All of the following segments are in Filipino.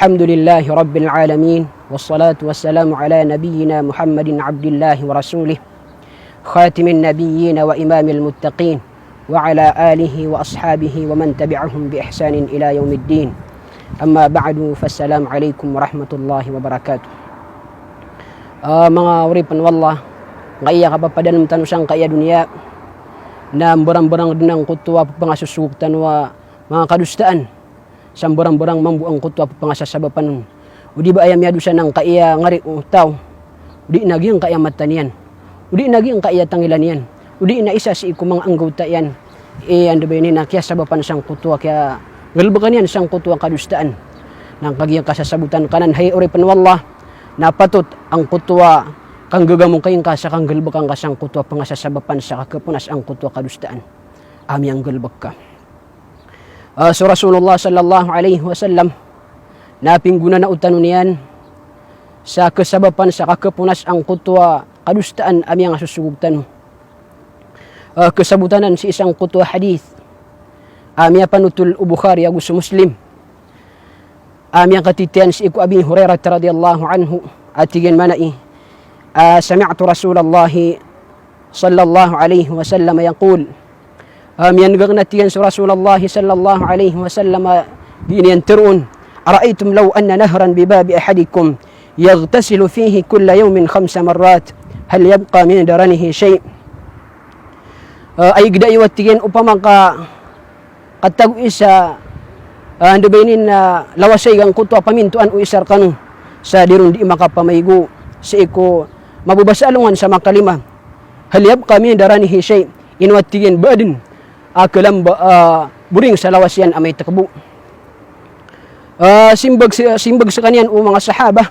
الحمد لله رب العالمين والصلاة والسلام على نبينا محمد عبد الله ورسوله خاتم النبيين وإمام المتقين وعلى آله وأصحابه ومن تبعهم بإحسان إلى يوم الدين. أما بعد فالسلام عليكم ورحمة الله وبركاته. Mga uripan wallah, kaya kapapadan tanusang kaya dunia na barang-barang din ang kutwa pangasusuktan wa mga kadustaan sambarang-barang mambuang kutwa pangasasabapan. Udi ba ayam yadu siya ng kaya ngari utaw, udi nagyang kaya matanian, udi nagyang kaya tangilan yan, udi na isa si ikumang anggota yan, ando ba yun na kaya sabapan siyang kutwa, kaya galbakan yan siyang kutwa kadustaan, nang kagiyang kasasabutan kanan, hay uripan wallah, napatot ang kutwa, kang gagamong kayong kasa, kang galbakan ka siyang kutwa pangasasabapan sa kakapunas ang kutwa kadustaan, ami ang galbak ka. So Rasulullah sallallahu alaihi wasallam napingguna na utanon niyan sa kasabapan sa kakapunas ang kutwa kadustaan ami ang susugugtan. Kasabutanan si isang kutwa hadith ami panutul Bukhari agus Muslim ami ang katitian si iku Abi Hurairah radhiyallahu anhu atigen manai sami'tu Rasulullah sallallahu alaihi wasallam yaqul yan gagnatiyan si Rasulullah sallallahu alaihi wasallam biniyantirun ara'aytum law anna nahran bibabi ahadikum yaghtasilu fihi kulla yawmin 5 marrat hal yabqa min daranihi shay' ay gda'i watiyan upamang katag isa ando bainin na lawasay ang kutwa pamintuan o isar kanu sa dirun di makapamaygo sa iko mabubasalungan sa makalima hal yabqa min daranihi shay' inwatiyan badin akalamba buring sa lawas yan amay takbo. Simbag sa kanyan o mga sahaba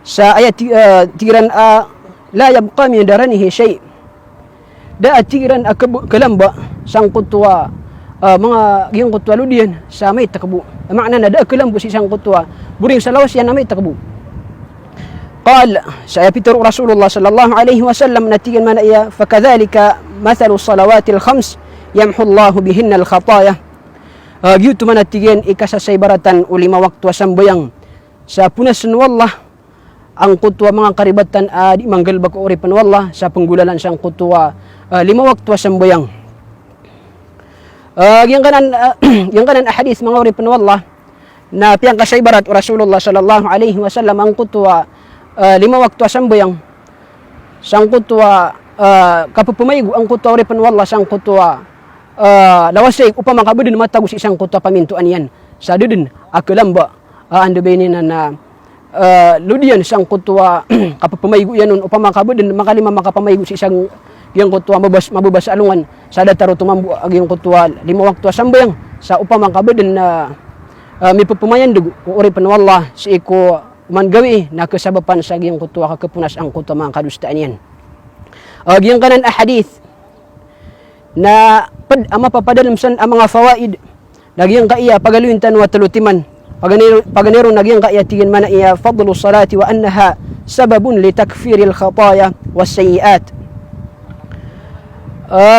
sa ayat tiran la yabqa min daranihi shay' da tiran kalamba sang kutwa mga giyang kutwa ludian sa amay takbo. Makna na da kalambo si sang kutwa buring sa lawas yan amay takbo. قال سيبتر رسول الله صلى الله عليه وسلم نتيجا من إياه فكذلك مثل الصلوات الخمس yamhu Allahu bihinna al-khataya. Gitu manatigen ikasasay baratan o 5 waktu sambayang sa punas wallah ang kutwa mga karibatan di manggalbak o uripan wallah sa penggulalan sang kutwa 5 waktu sambayang. Yang kanan hadis mga uripan wallah na piyang kasay barat o Rasulullah sallallahu alaihi wasallam ang kutwa 5 waktu sambayang sang kutwa kapupumaygo ang kutwa uripan wallah sang kutwa lawasay upang makabudin matagos isang kutwa pamintuan yan sa dudin akalamba ando benin na ludian sang kutwa kapapamaygo yan nun upang makabudin makalima makapamaygo si isang yung kutwa mabubas alungan sa dataro tumambu yung kutwa 5 waktu sambayang sa upang makabudin na may pupumayan dugo uripan wallah si iko mangawi na kasabapan sa yung kutwa kakapunas ang kutwa mga kadustaan yan. Yung kanan hadith na mapapadalumsan ang mga fawaid nagyang kaiya pagaluintan wa talutiman paganero nagyang kaiya tingin man iya fadlu salati wa annaha sababun li takfiril khataya was sayiat.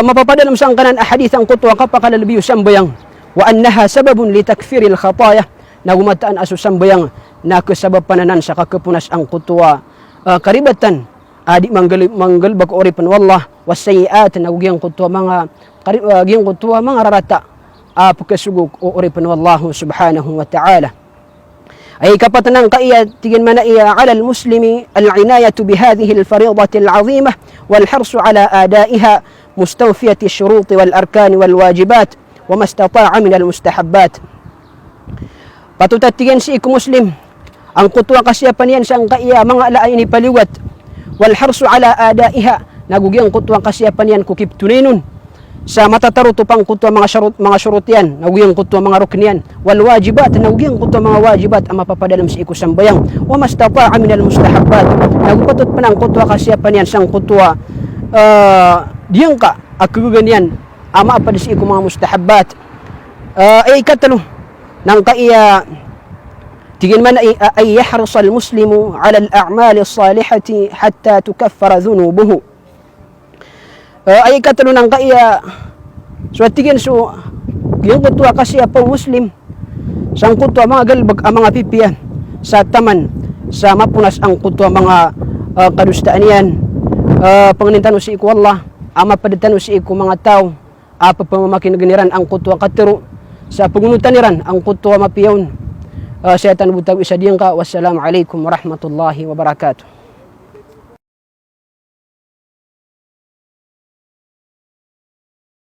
Mapapadalumsan kanan ahadith ang kutwa kapakalalbiyo sambayang wa annaha sababun li takfiril khataya nagumataan aso sambayang na kasabab pananan sa kakapunas ang kutwa karibatan adi manggalbak oripan wallah wasayiat na ugyang kutwa mga ugyang kutwa mga rarata pagkasugog o oripan wallahu subhanahu wa ta'ala. Ay kapatanang kaiya tigin man iya ala al-muslimi al-inayatu bihadhihi al-fariidati al-'azimah wal-hirsu ala adaiha mustawfiyati ash-shuruti wal-arkani wal-wajibat wa ma istata'a min al-mustahabbat. Patutatigan si iku muslim ang kutwa kasiyapan yan sang kaiya mga alaay ni paliwat wal-hirsu ala adaiha nagugyang kutwa kasiyapan yan kukip tuninun sa matataro tupang kutwa mga syurut yan nagugyang kutwa mga rukn yan wal wajibat nagugyang kutwa mga wajibat ang mapapadalam sa iku sambayang wa mastata'a min al mustahabbat nagupatot pa ng kutwa kasiyapan yan sang kutwa diyang ka akugan yan ama pa sa iku mga mustahabbat ay katalo nang kaiya tigin man ay yahris al muslimu ala al a'mal as salihati hatta tukaffara dhunubuhu. Ay katalo nang kaiya so tigin so yung kutwa kasi apang muslim Sa ang kutwa mga galbag ang mga pipian sa taman sa mapunas ang kutwa mga kadustaan yan. Panginintano si iku Allah, ama paditano si iku mga tao, apa pamamakinaginiran ang kutwa katiro, sa pagunutaniran ang kutwa mapiyawn. Saya tanubutaw isa diyan ka. Wassalamu alaikum warahmatullahi wabarakatuh.